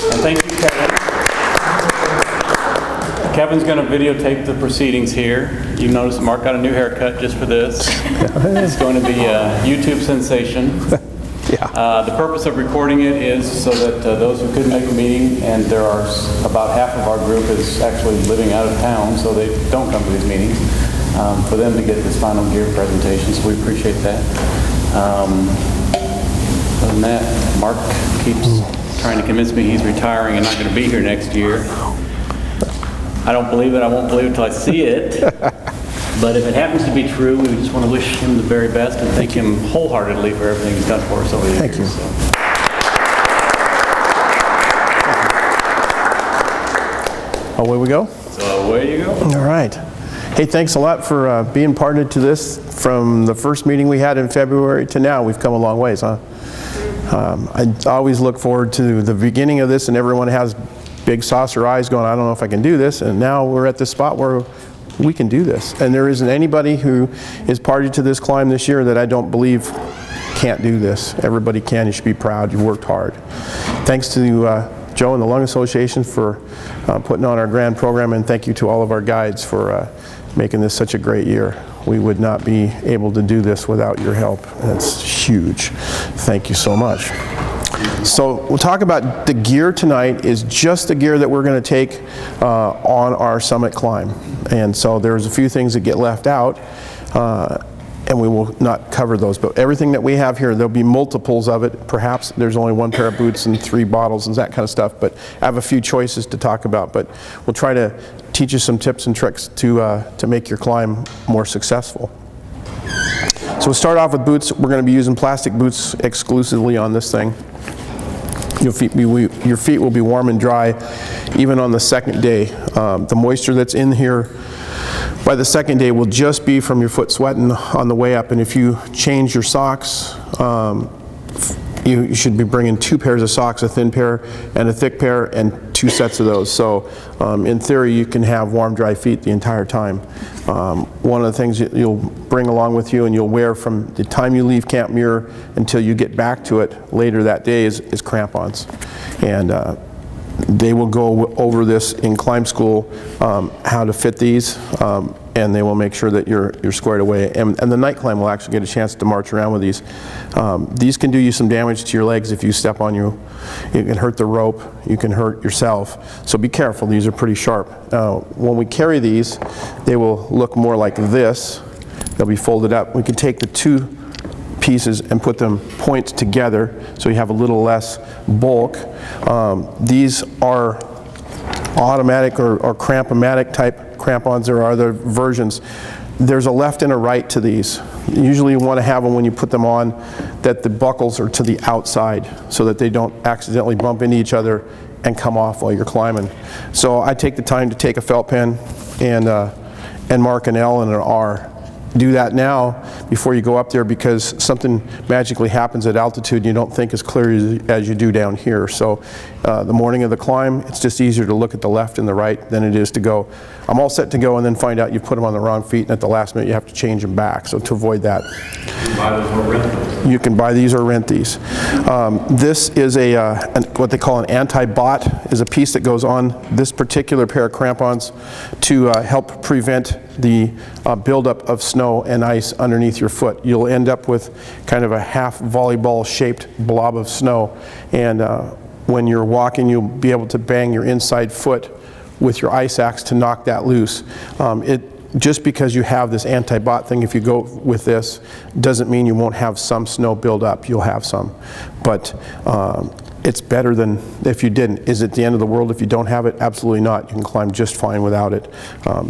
And thank you, Kevin. Kevin's going to videotape the proceedings here. You notice Mark got a new haircut just for this. It's going to be a YouTube sensation. Yeah. The purpose of recording it is so that those who couldn't make a meeting, and there are about half of our group is actually living out of town, so they don't come to these meetings, for them to get this final gear presentation, so we appreciate that. Other than that, Mark keeps trying to convince me he's retiring and not going to be here next year. I don't believe it. I won't believe it until I see it. But if it happens to be true, we just want to wish him the very best and thank him wholeheartedly for everything he's done for us over the years. Thank you. So. Away we go. So away you go. All right. Hey, thanks a lot for being partnered to this. From the first meeting we had in February to now, we've come a long ways, huh? I always look forward to the beginning of this, and everyone has big saucer eyes going, I don't know if I can do this. And now we're at this spot where we can do this. And there isn't anybody who is party to this climb this year that I don't believe can't do this. Everybody can. You should be proud. You worked hard. Thanks to Joe and the Lung Association for putting on our grand program, and thank you to all of our guides for making this such a great year. We would not be able to do this without your help. That's huge. Thank you so much. So we'll talk about the gear tonight is just the gear that we're going to take on our summit climb. And so there's a few things that get left out, and we will not cover those. But everything that we have here, there'll be multiples of it. Perhaps there's only one pair of boots and 3 bottles and that kind of stuff. But I have a few choices to talk about. But we'll try to teach you some tips and tricks to make your climb more successful. So we'll start off with boots. We're going to be using plastic boots exclusively on this thing. Your feet will be warm and dry even on the second day. The moisture that's in here by the second day will just be from your foot sweating on the way up. And if you change your socks, you should be bringing 2 pairs of socks, a thin pair and a thick pair, and 2 sets of those. So in theory, you can have warm, dry feet the entire time. One of the things you'll bring along with you and you'll wear from the time you leave Camp Muir until you get back to it later that day is crampons. And they will go over this in climb school, how to fit these, and they will make sure that you're squared away. And the night climb will actually get a chance to march around with these. These can do you some damage to your legs if you step on you. You can hurt the rope, you can hurt yourself. So be careful, these are pretty sharp. When we carry these, they will look more like this. They'll be folded up. We can take the 2 pieces and put them points together so you have a little less bulk. These are automatic or cramp-o-matic type crampons. There are other versions. There's a left and a right to these. Usually you want to have them when you put them on that the buckles are to the outside so that they don't accidentally bump into each other and come off while you're climbing. So I take the time to take a felt pen and mark an L and an R. Do that now before you go up there, because something magically happens at altitude and you don't think as clear as you do down here. So the morning of the climb, it's just easier to look at the left and the right than it is to go, I'm all set to go, and then find out you put them on the wrong feet, and at the last minute you have to change them back. So to avoid that, you can buy these or rent these. This is what they call an anti-bot, is a piece that goes on this particular pair of crampons to help prevent the buildup of snow and ice underneath your foot. You'll end up with kind of a half volleyball shaped blob of snow, and when you're walking you'll be able to bang your inside foot with your ice axe to knock that loose. Just because you have this anti-bot thing, if you go with this, doesn't mean you won't have some snow build up. You'll have some, but it's better than if you didn't. Is it the end of the world if you don't have it? Absolutely not. You can climb just fine without it.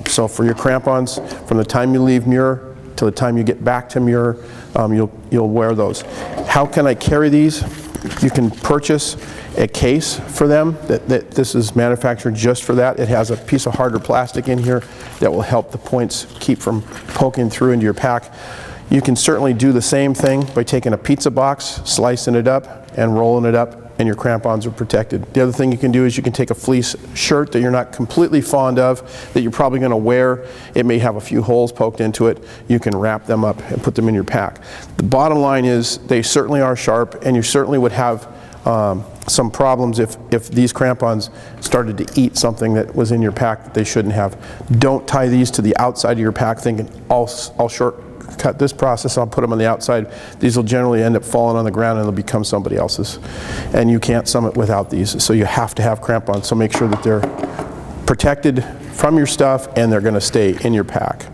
So for your crampons, from the time you leave Muir till the time you get back to Muir, you'll wear those. How can I carry these? You can purchase a case for them. This is manufactured just for that. It has a piece of harder plastic in here that will help the points keep from poking through into your pack. You can certainly do the same thing by taking a pizza box, slicing it up, and rolling it up, and your crampons are protected. The other thing you can do is you can take a fleece shirt that you're not completely fond of, that you're probably going to wear. It may have a few holes poked into it. You can wrap them up and put them in your pack. The bottom line is they certainly are sharp, and you certainly would have some problems if these crampons started to eat something that was in your pack that they shouldn't have. Don't tie these to the outside of your pack thinking, I'll shortcut this process, I'll put them on the outside. These will generally end up falling on the ground and they'll become somebody else's. And you can't summit without these, so you have to have crampons. So make sure that they're protected from your stuff and they're going to stay in your pack.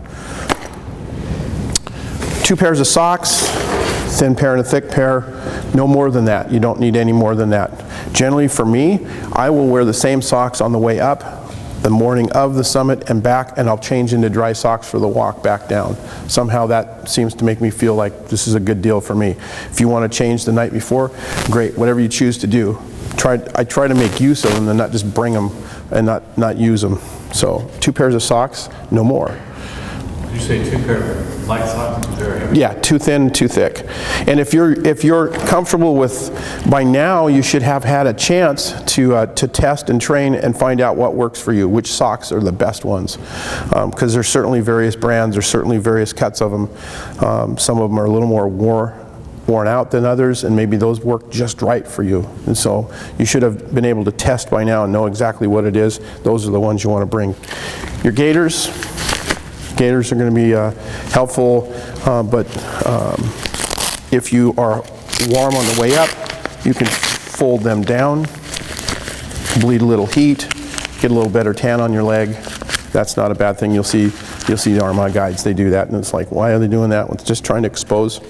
2 pairs of socks, thin pair and a thick pair, no more than that. You don't need any more than that. Generally for me, I will wear the same socks on the way up, the morning of the summit and back, and I'll change into dry socks for the walk back down. Somehow that seems to make me feel like this is a good deal for me. If you want to change the night before, great, whatever you choose to do. I try to make use of them and not just bring them and not use them. So 2 pairs of socks, no more. Did you say 2 pair of light socks and 2 pair of heavy? Yeah, too thin, too thick. And if you're comfortable with, by now you should have had a chance to test and train and find out what works for you, which socks are the best ones. Because there's certainly various brands, there's certainly various cuts of them. Some of them are a little more worn out than others, and maybe those work just right for you. And so you should have been able to test by now and know exactly what it is. Those are the ones you want to bring. Your gaiters. Gaiters are going to be helpful, but if you are warm on the way up, you can fold them down, bleed a little heat, get a little better tan on your leg. That's not a bad thing. You'll see the RMI guides, they do that, and it's like, why are they doing that? Well, it's just trying to expose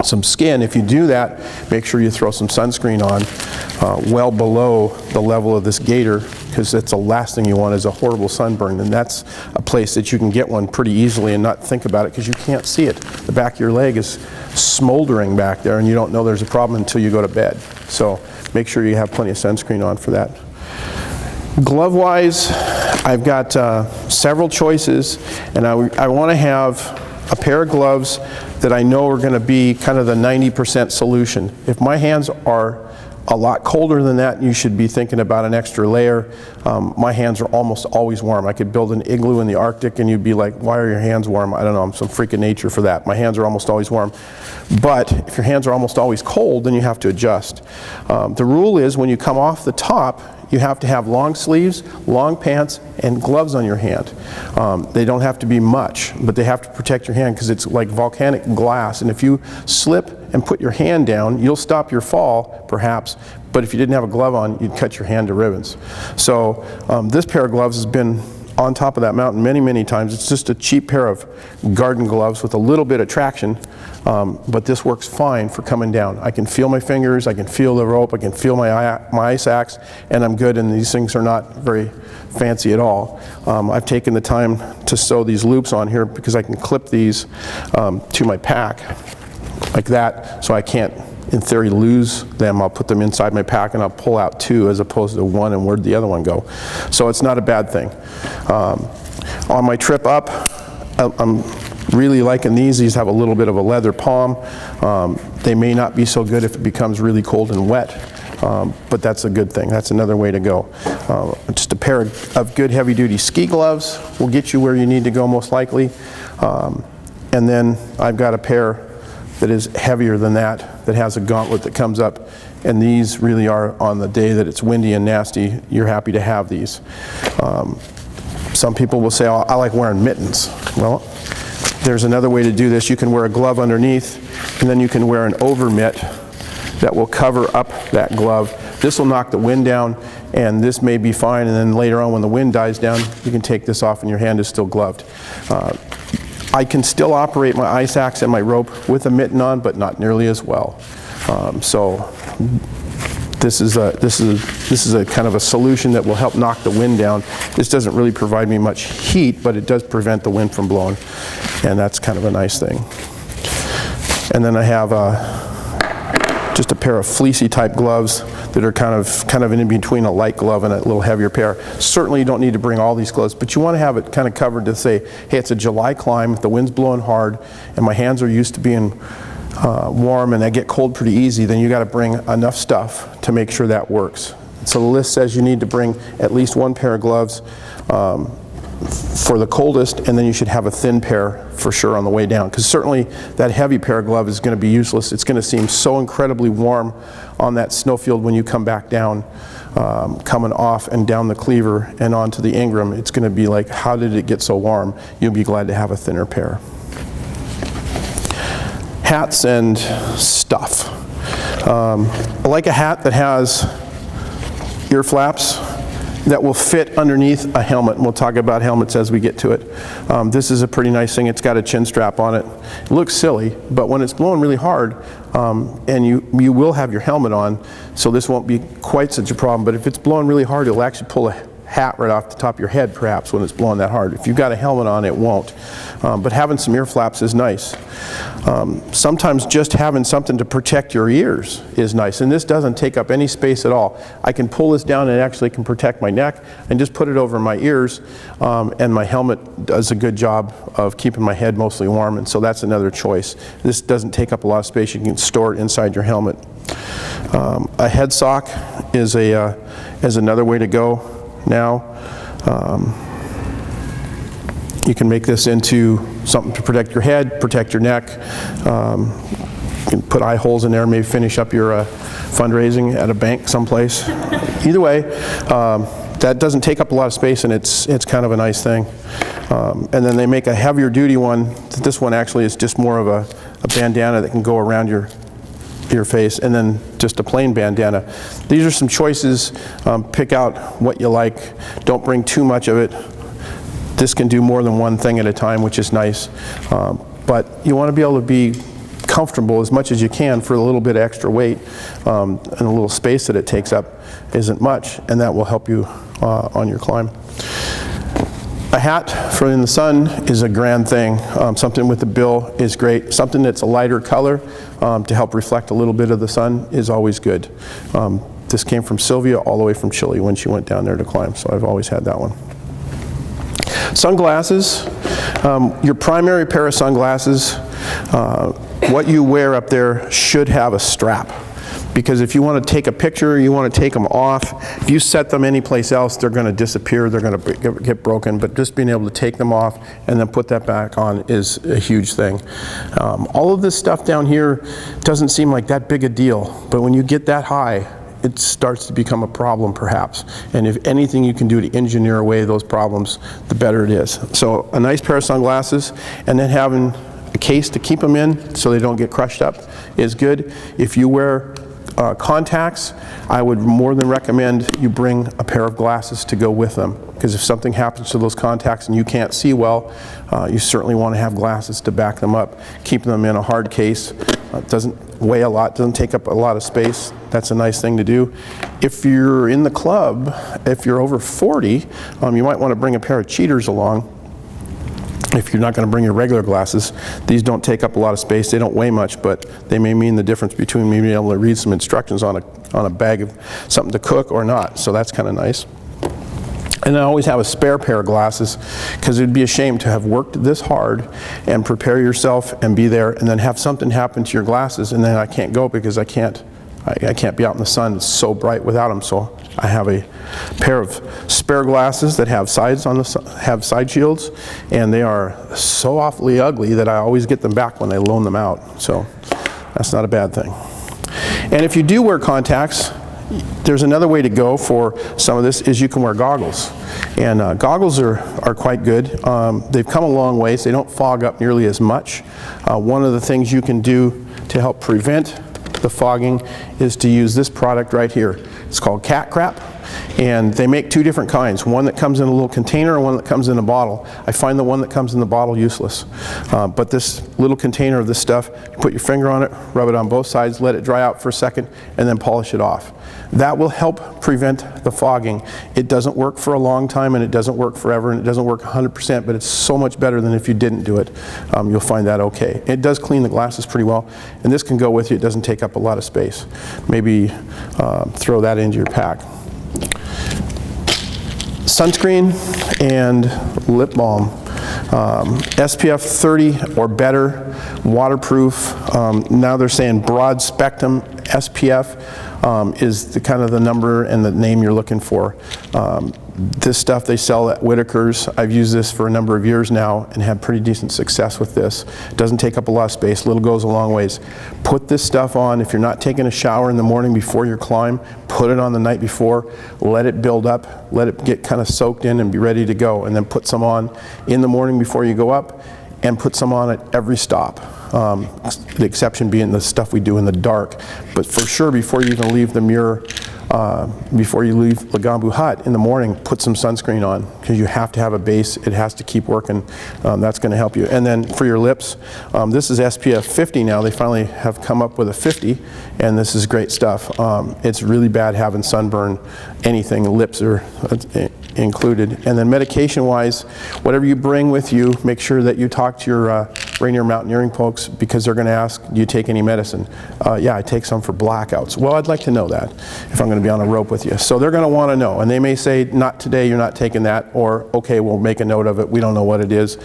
some skin. If you do that, make sure you throw some sunscreen on well below the level of this gaiter, because that's the last thing you want is a horrible sunburn, and that's a place that you can get one pretty easily and not think about it because you can't see it. The back of your leg is smoldering back there and you don't know there's a problem until you go to bed. So make sure you have plenty of sunscreen on for that. Glove-wise, I've got several choices, and I want to have a pair of gloves that I know are going to be kind of the 90% solution. If my hands are a lot colder than that, you should be thinking about an extra layer. My hands are almost always warm. I could build an igloo in the Arctic and you'd be like, why are your hands warm? I don't know, I'm some freak of nature for that. My hands are almost always warm. But if your hands are almost always cold, then you have to adjust. The rule is when you come off the top, you have to have long sleeves, long pants, and gloves on your hand. They don't have to be much, but they have to protect your hand because it's like volcanic glass, and if you slip and put your hand down, you'll stop your fall, perhaps, but if you didn't have a glove on, you'd cut your hand to ribbons. So this pair of gloves has been on top of that mountain many, many times. It's just a cheap pair of garden gloves with a little bit of traction, but this works fine for coming down. I can feel my fingers, I can feel the rope, I can feel my ice axe, and I'm good, and these things are not very fancy at all. I've taken the time to sew these loops on here because I can clip these to my pack like that, so I can't, in theory, lose them. I'll put them inside my pack and I'll pull out 2 as opposed to 1, and where'd the other one go? So it's not a bad thing. On my trip up, I'm really liking these. These have a little bit of a leather palm. They may not be so good if it becomes really cold and wet, but that's a good thing. That's another way to go. Just a pair of good heavy-duty ski gloves will get you where you need to go most likely. And then I've got a pair that is heavier than that, that has a gauntlet that comes up, and these really are, on the day that it's windy and nasty, you're happy to have these. Some people will say, oh, I like wearing mittens. Well, there's another way to do this. You can wear a glove underneath, and then you can wear an over mitt that will cover up that glove. This will knock the wind down, and this may be fine, and then later on when the wind dies down, you can take this off and your hand is still gloved. I can still operate my ice axe and my rope with a mitten on, but not nearly as well. So this is a kind of a solution that will help knock the wind down. This doesn't really provide me much heat, but it does prevent the wind from blowing, and that's kind of a nice thing. And then I have just a pair of fleecy type gloves that are kind of in between a light glove and a little heavier pair. Certainly you don't need to bring all these gloves, but you want to have it kind of covered to say, hey, it's a July climb, the wind's blowing hard, and my hands are used to being warm and I get cold pretty easy, then you got to bring enough stuff to make sure that works. So the list says you need to bring at least 1 pair of gloves. for the coldest, and then you should have a thin pair for sure on the way down, because certainly that heavy pair of glove is going to be useless. It's going to seem so incredibly warm on that snowfield when you come back down, coming off and down the cleaver and onto the Ingram. It's going to be like, how did it get so warm? You'll be glad to have a thinner pair. Hats and stuff. I like a hat that has ear flaps that will fit underneath a helmet, and we'll talk about helmets as we get to it. This is a pretty nice thing. It's got a chin strap on it. It looks silly, but when it's blowing really hard, and you will have your helmet on, so this won't be quite such a problem, but if it's blowing really hard, it'll actually pull a hat right off the top of your head, perhaps, when it's blowing that hard. If you've got a helmet on, it won't. But having some ear flaps is nice. Sometimes just having something to protect your ears is nice, and this doesn't take up any space at all. I can pull this down and it actually can protect my neck, and just put it over my ears, and my helmet does a good job of keeping my head mostly warm, and so that's another choice. This doesn't take up a lot of space. You can store it inside your helmet. A head sock is another way to go now. You can make this into something to protect your head, protect your neck. You can put eye holes in there, maybe finish up your fundraising at a bank someplace. Either way, that doesn't take up a lot of space, and it's kind of a nice thing. And then they make a heavier duty one. This one actually is just more of a bandana that can go around your face, and then just a plain bandana. These are some choices. Pick out what you like. Don't bring too much of it. This can do more than one thing at a time, which is nice. But you want to be able to be comfortable as much as you can for a little bit of extra weight, and a little space that it takes up isn't much, and that will help you on your climb. A hat for in the sun is a grand thing. Something with the bill is great. Something that's a lighter color to help reflect a little bit of the sun is always good. This came from Sylvia all the way from Chile when she went down there to climb, so I've always had that one. Sunglasses. Your primary pair of sunglasses, what you wear up there should have a strap. Because if you want to take a picture, you want to take them off. If you set them anyplace else, they're going to disappear, they're going to get broken. But just being able to take them off and then put that back on is a huge thing. All of this stuff down here doesn't seem like that big a deal, but when you get that high, it starts to become a problem perhaps. And if anything you can do to engineer away those problems, the better it is. So a nice pair of sunglasses, and then having a case to keep them in so they don't get crushed up is good. If you wear contacts, I would more than recommend you bring a pair of glasses to go with them, because if something happens to those contacts and you can't see well, you certainly want to have glasses to back them up. Keeping them in a hard case doesn't weigh a lot, doesn't take up a lot of space. That's a nice thing to do. If you're in the club, if you're over 40, you might want to bring a pair of cheaters along. If you're not going to bring your regular glasses, these don't take up a lot of space. They don't weigh much, but they may mean the difference between me being able to read some instructions on a bag of something to cook or not. So that's kind of nice. And I always have a spare pair of glasses, because it'd be a shame to have worked this hard and prepare yourself and be there and then have something happen to your glasses, and then I can't go because I can't be out in the sun. It's so bright without them. So I have a pair of spare glasses that have have side shields, and they are so awfully ugly that I always get them back when I loan them out. So that's not a bad thing. And if you do wear contacts, there's another way to go for some of this, is you can wear goggles. And goggles are quite good. They've come a long ways. They don't fog up nearly as much. One of the things you can do to help prevent the fogging is to use this product right here. It's called Cat Crap, and they make two different kinds. One that comes in a little container and one that comes in a bottle. I find the one that comes in the bottle useless. But this little container of this stuff, you put your finger on it, rub it on both sides, let it dry out for a second, and then polish it off. That will help prevent the fogging. It doesn't work for a long time, and it doesn't work forever, and it doesn't work 100%, but it's so much better than if you didn't do it. You'll find that okay. It does clean the glasses pretty well, and this can go with you. It doesn't take up a lot of space. Maybe throw that into your pack. Sunscreen and lip balm. SPF 30 or better, waterproof. Now they're saying broad spectrum SPF. is the kind of the number and the name you're looking for. This stuff they sell at Whitaker's. I've used this for a number of years now and had pretty decent success with this. It doesn't take up a lot of space, little goes a long ways. Put this stuff on. If you're not taking a shower in the morning before your climb, put it on the night before, let it build up, let it get kind of soaked in and be ready to go, and then put some on in the morning before you go up, and put some on at every stop. The exception being the stuff we do in the dark. But for sure, before you even leave the Muir, before you leave Lagambu Hut in the morning, put some sunscreen on, because you have to have a base. It has to keep working. That's going to help you. And then for your lips, this is SPF 50 now. They finally have come up with a 50, and this is great stuff. It's really bad having sunburn, anything. Lips are included. And then medication-wise, whatever you bring with you, make sure that you talk to your Rainier Mountaineering folks, because they're going to ask, do you take any medicine? Yeah, I take some for blackouts. Well, I'd like to know that if I'm going to be on a rope with you. So they're going to want to know, and they may say, not today, you're not taking that, or okay, we'll make a note of it, we don't know what it is.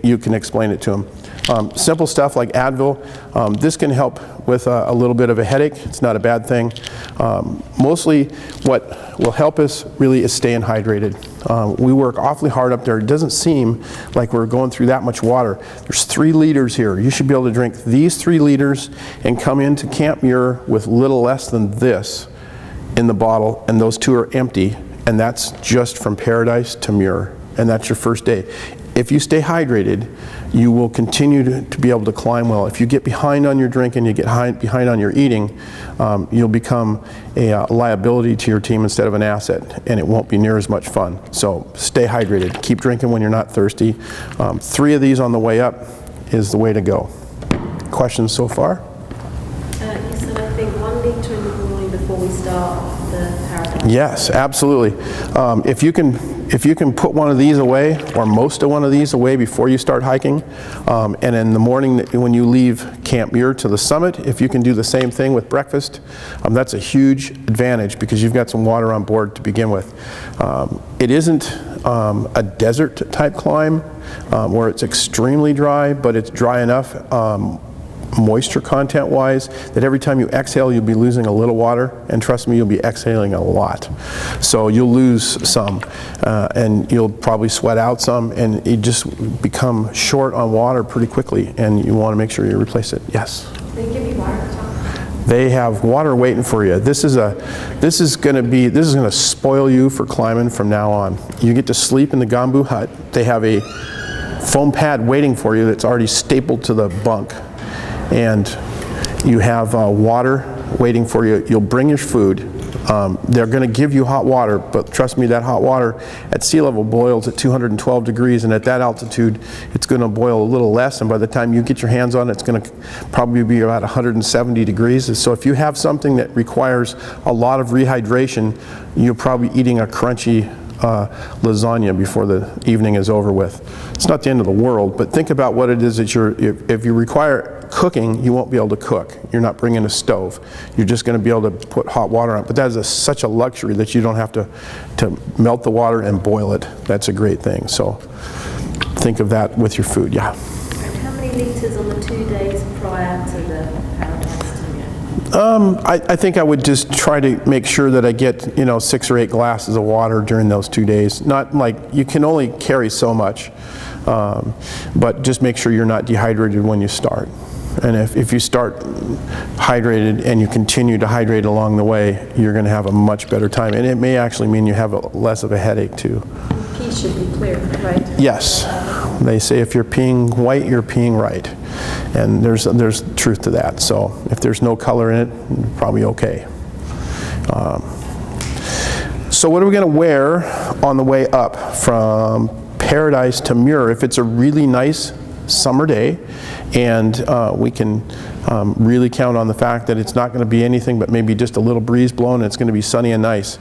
You can explain it to them. Simple stuff like Advil, this can help with a little bit of a headache. It's not a bad thing. Mostly what will help us really is staying hydrated. We work awfully hard up there. It doesn't seem like we're going through that much water. There's 3 liters here. You should be able to drink these 3 liters and come into Camp Muir with little less than this in the bottle, and those 2 are empty, and that's just from Paradise to Muir, and that's your first day. If you stay hydrated, you will continue to be able to climb well. If you get behind on your drinking, you get behind on your eating, you'll become a liability to your team instead of an asset, and it won't be near as much fun. So stay hydrated. Keep drinking when you're not thirsty. 3 of these on the way up is the way to go. Questions so far? You said, I think, 1 litre in the morning before we start the Paradise. Yes, absolutely. If you can put one of these away, or most of one of these away before you start hiking, and in the morning when you leave Camp Muir to the summit, if you can do the same thing with breakfast, that's a huge advantage, because you've got some water on board to begin with. It isn't a desert type climb where it's extremely dry, but it's dry enough moisture content wise that every time you exhale you'll be losing a little water, and trust me, you'll be exhaling a lot. So you'll lose some and you'll probably sweat out some, and you just become short on water pretty quickly, and you want to make sure you replace it. Yes? They give you water at all? They have water waiting for you. This is going to spoil you for climbing from now on. You get to sleep in the Gambu Hut. They have a foam pad waiting for you that's already stapled to the bunk. And you have water waiting for you. You'll bring your food. They're going to give you hot water, but trust me, that hot water at sea level boils at 212 degrees, and at that altitude it's going to boil a little less, and by the time you get your hands on it, it's going to probably be about 170 degrees. So if you have something that requires a lot of rehydration, you're probably eating a crunchy lasagna before the evening is over with. It's not the end of the world, but think about what it is that if you require cooking, you won't be able to cook. You're not bringing a stove. You're just going to be able to put hot water on. But that is such a luxury that you don't have to melt the water and boil it. That's a great thing. So think of that with your food. Yeah. And how many litres on the 2 days prior to the Paradise to Muir? I think I would just try to make sure that I get 6 or 8 glasses of water during those 2 days. Not like, you can only carry so much, but just make sure you're not dehydrated when you start. And if you start hydrated and you continue to hydrate along the way, you're going to have a much better time. And it may actually mean you have less of a headache too. Pee should be clear, right? Yes. They say if you're peeing white, you're peeing right. And there's truth to that. So if there's no color in it, you're probably okay. So what are we going to wear on the way up from Paradise to Muir? If it's a really nice summer day, and we can really count on the fact that it's not going to be anything but maybe just a little breeze blowing, and it's going to be sunny and nice.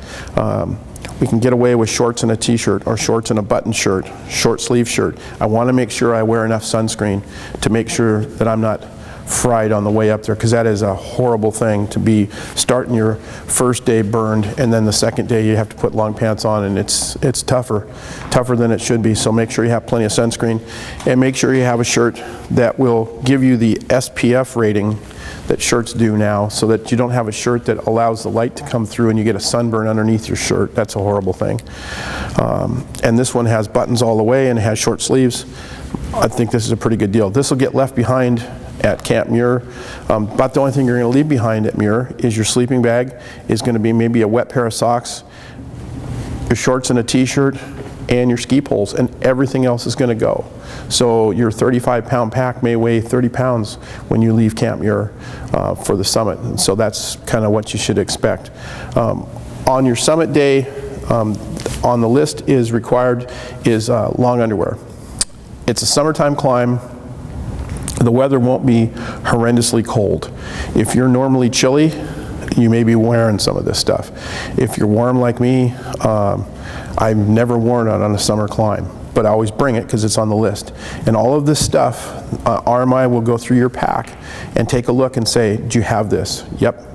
We can get away with shorts and a t-shirt, or shorts and a button shirt, short sleeve shirt. I want to make sure I wear enough sunscreen to make sure that I'm not fried on the way up there, because that is a horrible thing to be starting your first day burned, and then the second day you have to put long pants on, and it's tougher than it should be. So make sure you have plenty of sunscreen, and make sure you have a shirt that will give you the SPF rating that shirts do now, so that you don't have a shirt that allows the light to come through and you get a sunburn underneath your shirt. That's a horrible thing. And this one has buttons all the way and it has short sleeves. I think this is a pretty good deal. This will get left behind at Camp Muir. About the only thing you're going to leave behind at Muir is your sleeping bag, is going to be maybe a wet pair of socks, your shorts and a t-shirt, and your ski poles, and everything else is going to go. So your 35-pound pack may weigh 30 pounds when you leave Camp Muir for the summit. And so that's kind of what you should expect. On your summit day, on the list is required is long underwear. It's a summertime climb. The weather won't be horrendously cold. If you're normally chilly, you may be wearing some of this stuff. If you're warm like me, I've never worn it on a summer climb, but I always bring it because it's on the list. And all of this stuff, RMI will go through your pack and take a look and say, do you have this? Yep.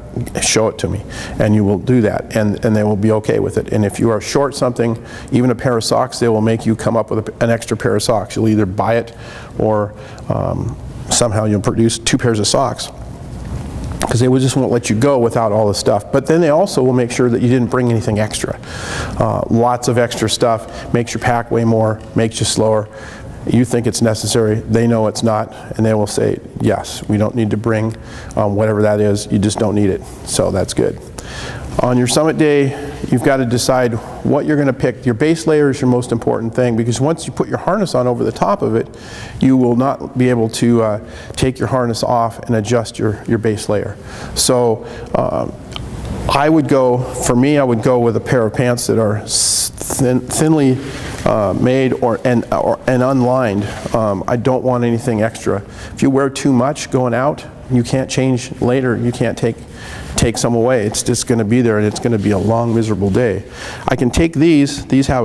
Show it to me, and you will do that, and they will be okay with it. And if you are short something, even a pair of socks, they will make you come up with an extra pair of socks. You'll either buy it, or somehow you'll produce 2 pairs of socks, because they just won't let you go without all the stuff. But then they also will make sure that you didn't bring anything extra. Lots of extra stuff makes your pack weigh more, makes you slower. You think it's necessary, they know it's not, and they will say, yes, we don't need to bring whatever that is, you just don't need it. So that's good. On your summit day, you've got to decide what you're going to pick. Your base layer is your most important thing, because once you put your harness on over the top of it, you will not be able to take your harness off and adjust your base layer. So I would go, for me, I would go with a pair of pants that are thinly made and unlined. I don't want anything extra. If you wear too much going out, you can't change later. You can't take some away. It's just going to be there, and it's going to be a long, miserable day. I can take these have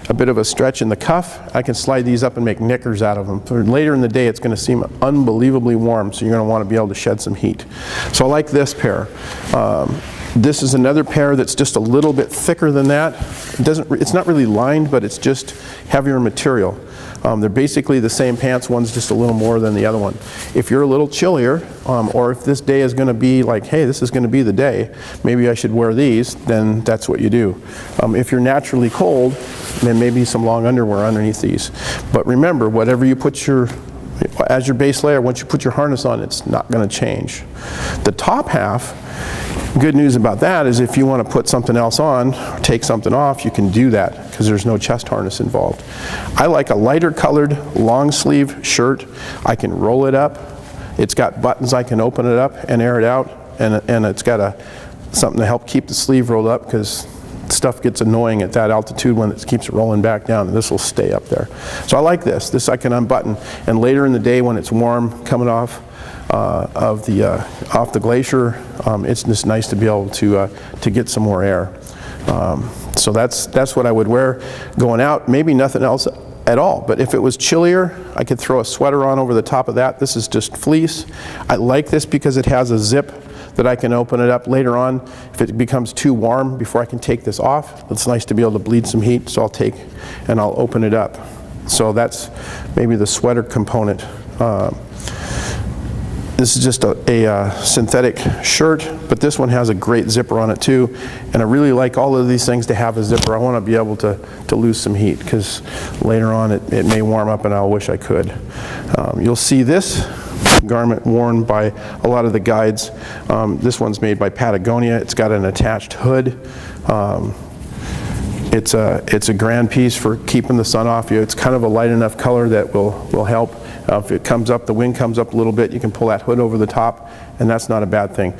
a bit of a stretch in the cuff. I can slide these up and make knickers out of them. For later in the day, it's going to seem unbelievably warm, so you're going to want to be able to shed some heat. So I like this pair. This is another pair that's just a little bit thicker than that. It's not really lined, but it's just heavier material. They're basically the same pants, one's just a little more than the other one. If you're a little chillier, or if this day is going to be like, hey, this is going to be the day, maybe I should wear these, then that's what you do. If you're naturally cold, then maybe some long underwear underneath these. But remember, whatever you put as your base layer, once you put your harness on, it's not going to change. The top half, good news about that is if you want to put something else on, or take something off, you can do that, because there's no chest harness involved. I like a lighter colored long sleeve shirt. I can roll it up. It's got buttons. I can open it up and air it out, and it's got something to help keep the sleeve rolled up, because stuff gets annoying at that altitude when it keeps rolling back down, and this will stay up there. So I like this. This I can unbutton, and later in the day when it's warm coming off off the glacier, it's just nice to be able to get some more air. So that's what I would wear going out. Maybe nothing else at all, but if it was chillier, I could throw a sweater on over the top of that. This is just fleece. I like this because it has a zip that I can open it up later on. If it becomes too warm before I can take this off, it's nice to be able to bleed some heat, so I'll take and I'll open it up. So that's maybe the sweater component. This is just a synthetic shirt, but this one has a great zipper on it too. And I really like all of these things to have a zipper. I want to be able to lose some heat, because later on it may warm up and I'll wish I could. You'll see this garment worn by a lot of the guides. This one's made by Patagonia. It's got an attached hood. It's a grand piece for keeping the sun off you. It's kind of a light enough color that will help. If it comes up, the wind comes up a little bit, you can pull that hood over the top, and that's not a bad thing.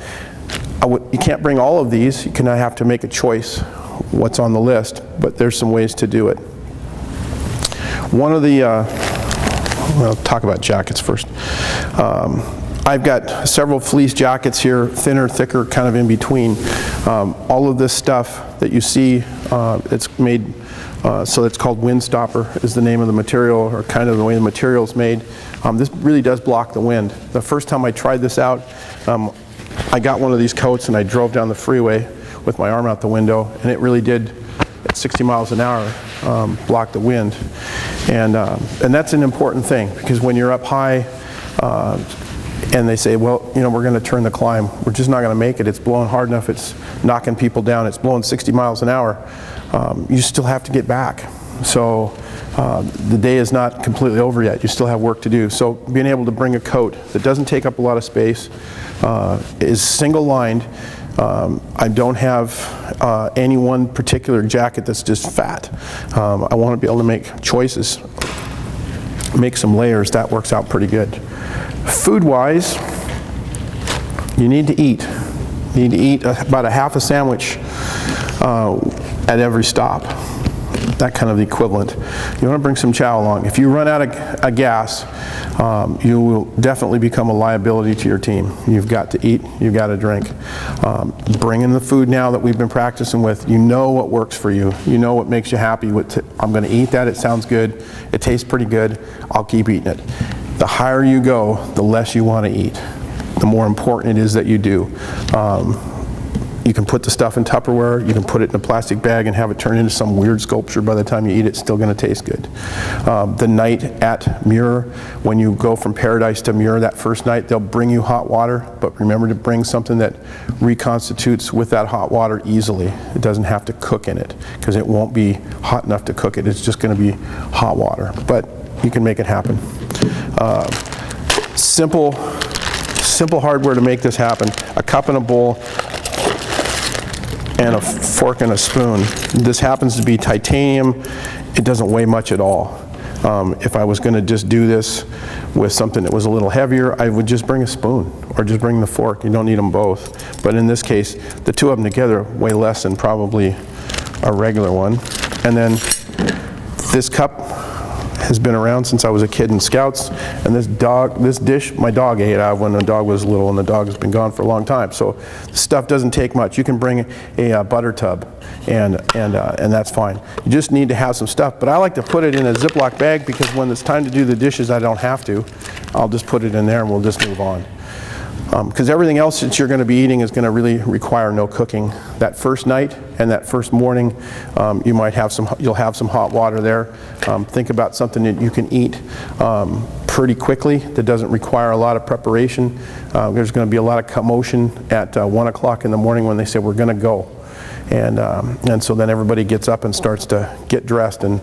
You can't bring all of these. You kind of have to make a choice what's on the list, but there's some ways to do it. One of the, well, talk about jackets first. I've got several fleece jackets here, thinner, thicker, kind of in between. All of this stuff that you see, it's made, so it's called wind stopper is the name of the material, or kind of the way the material is made. This really does block the wind. The first time I tried this out, I got one of these coats and I drove down the freeway with my arm out the window, and it really did, at 60 miles an hour, block the wind. And that's an important thing, because when you're up high and they say, well, you know, we're going to turn the climb, we're just not going to make it. It's blowing hard enough, it's knocking people down, it's blowing 60 miles an hour. You still have to get back. So the day is not completely over yet. You still have work to do. So being able to bring a coat that doesn't take up a lot of space, is single lined. I don't have any one particular jacket that's just fat. I want to be able to make choices, make some layers. That works out pretty good. Food-wise, you need to eat. You need to eat about a half a sandwich at every stop. That kind of equivalent. You want to bring some chow along. If you run out of gas, you will definitely become a liability to your team. You've got to eat, you've got to drink. Bring in the food now that we've been practicing with. You know what works for you. You know what makes you happy. I'm going to eat that, it sounds good, it tastes pretty good, I'll keep eating it. The higher you go, the less you want to eat. The more important it is that you do. You can put the stuff in Tupperware, you can put it in a plastic bag and have it turn into some weird sculpture. By the time you eat it, it's still going to taste good. The night at Muir, when you go from Paradise to Muir that first night, they'll bring you hot water, but remember to bring something that reconstitutes with that hot water easily. It doesn't have to cook in it, because it won't be hot enough to cook it. It's just going to be hot water, but you can make it happen. Simple hardware to make this happen. A cup and a bowl, and a fork and a spoon. This happens to be titanium. It doesn't weigh much at all. If I was going to just do this with something that was a little heavier, I would just bring a spoon or just bring the fork. You don't need them both. But in this case, the two of them together weigh less than probably a regular one. And then this cup has been around since I was a kid in Scouts, and this dish, my dog ate out of when the dog was little, and the dog has been gone for a long time. So the stuff doesn't take much. You can bring a butter tub, and that's fine. You just need to have some stuff. But I like to put it in a Ziploc bag, because when it's time to do the dishes, I don't have to. I'll just put it in there and we'll just move on. Because everything else that you're going to be eating is going to really require no cooking. That first night and that first morning, you'll have some hot water there. Think about something that you can eat pretty quickly that doesn't require a lot of preparation. There's going to be a lot of commotion at 1 o'clock in the morning when they say we're going to go. And so then everybody gets up and starts to get dressed, and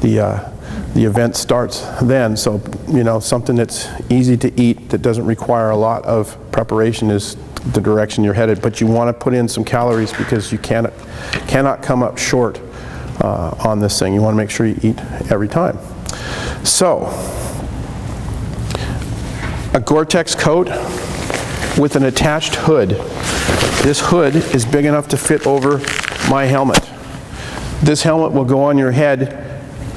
the event starts then. So, you know, something that's easy to eat that doesn't require a lot of preparation is the direction you're headed. But you want to put in some calories, because you cannot come up short on this thing. You want to make sure you eat every time. So, a Gore-Tex coat with an attached hood. This hood is big enough to fit over my helmet. This helmet will go on your head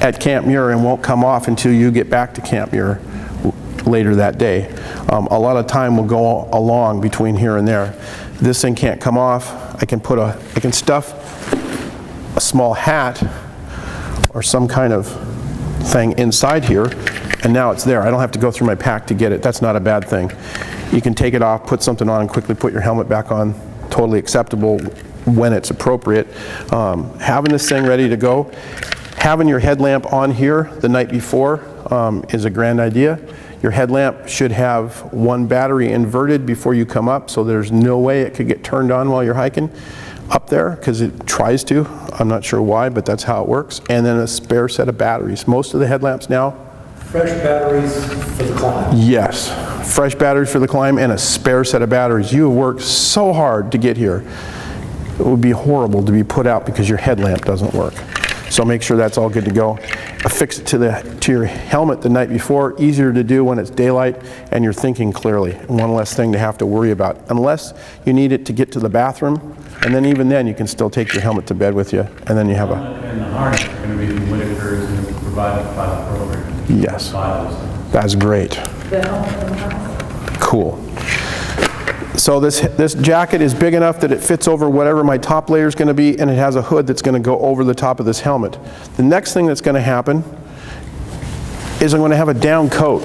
at Camp Muir and won't come off until you get back to Camp Muir later that day. A lot of time will go along between here and there. This thing can't come off. I can stuff a small hat or some kind of thing inside here, and now it's there. I don't have to go through my pack to get it. That's not a bad thing. You can take it off, put something on, and quickly put your helmet back on. Totally acceptable when it's appropriate. Having this thing ready to go, having your headlamp on here the night before is a grand idea. Your headlamp should have one battery inverted before you come up, so there's no way it could get turned on while you're hiking up there, because it tries to. I'm not sure why, but that's how it works. And then a spare set of batteries. Most of the headlamps now, fresh batteries for the climb. yes, fresh batteries for the climb and a spare set of batteries. You have worked so hard to get here. It would be horrible to be put out because your headlamp doesn't work. So make sure that's all good to go. Affix it to your helmet the night before. Easier to do when it's daylight and you're thinking clearly. One less thing to have to worry about. Unless you need it to get to the bathroom, and then even then you can still take your helmet to bed with you, and then you have a... And the harness is going to be Whitaker's and provided by the program. Yes, that's great. Cool. So this jacket is big enough that it fits over whatever my top layer is going to be, and it has a hood that's going to go over the top of this helmet. The next thing that's going to happen is I'm going to have a down coat.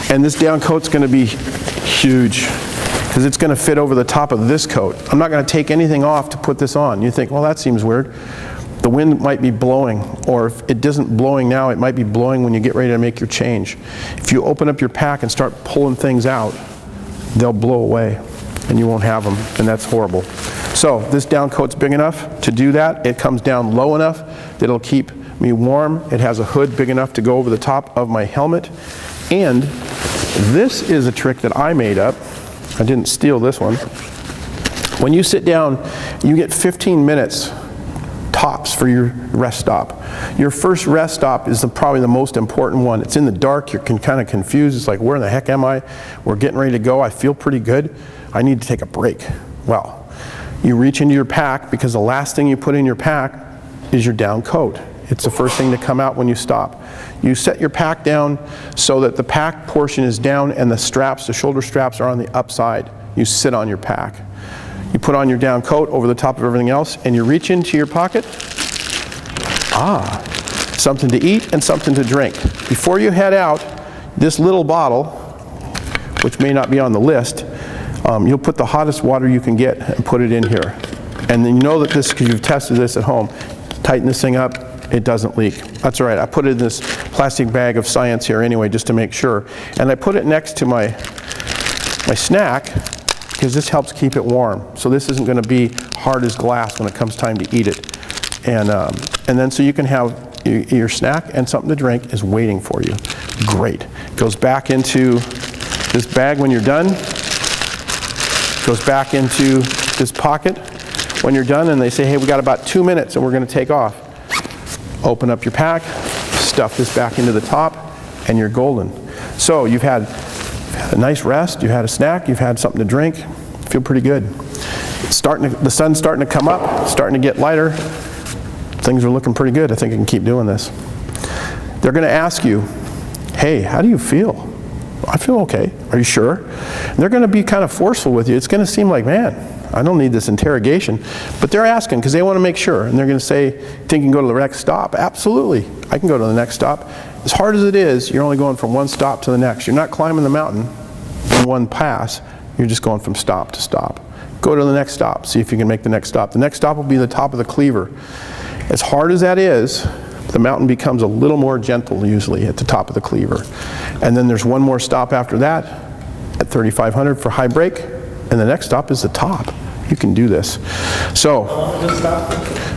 And this down coat's going to be huge because it's going to fit over the top of this coat. I'm not going to take anything off to put this on. You think, well, that seems weird. The wind might be blowing, or if it isn't blowing now, it might be blowing when you get ready to make your change. If you open up your pack and start pulling things out, they'll blow away and you won't have them, and that's horrible. So this down coat's big enough to do that. It comes down low enough that it'll keep me warm. It has a hood big enough to go over the top of my helmet. And this is a trick that I made up. I didn't steal this one. When you sit down, you get 15 minutes tops for your rest stop. Your first rest stop is probably the most important one. It's in the dark, you're kind of confused. It's like, where in the heck am I? We're getting ready to go, I feel pretty good. I need to take a break. Well, you reach into your pack, because the last thing you put in your pack is your down coat. It's the first thing to come out when you stop. You set your pack down so that the pack portion is down and the straps, the shoulder straps, are on the upside. You sit on your pack. You put on your down coat over the top of everything else, and you reach into your pocket. Something to eat and something to drink. Before you head out, this little bottle, which may not be on the list, you'll put the hottest water you can get and put it in here. And then you know that this, because you've tested this at home, tighten this thing up, it doesn't leak. That's all right. I put it in this plastic bag of science here anyway, just to make sure. And I put it next to my snack, because this helps keep it warm. So this isn't going to be hard as glass when it comes time to eat it. And then so you can have your snack, and something to drink is waiting for you. Great. It goes back into this bag when you're done. Goes back into this pocket when you're done, and they say, hey, we got about 2 minutes and we're going to take off. Open up your pack, stuff this back into the top, and you're golden. So you've had a nice rest, you've had a snack, you've had something to drink, feel pretty good. The sun's starting to come up, starting to get lighter. Things are looking pretty good. I think I can keep doing this. They're going to ask you, hey, how do you feel? I feel okay. Are you sure? And they're going to be kind of forceful with you. It's going to seem like, man, I don't need this interrogation. But they're asking because they want to make sure. And they're going to say, think you can go to the next stop? Absolutely. I can go to the next stop. As hard as it is, you're only going from one stop to the next. You're not climbing the mountain in one pass. You're just going from stop to stop. Go to the next stop. See if you can make the next stop. The next stop will be the top of the cleaver. As hard as that is, the mountain becomes a little more gentle usually at the top of the cleaver. And then there's one more stop after that at 3,500 for high brake, and the next stop is the top. You can do this. So,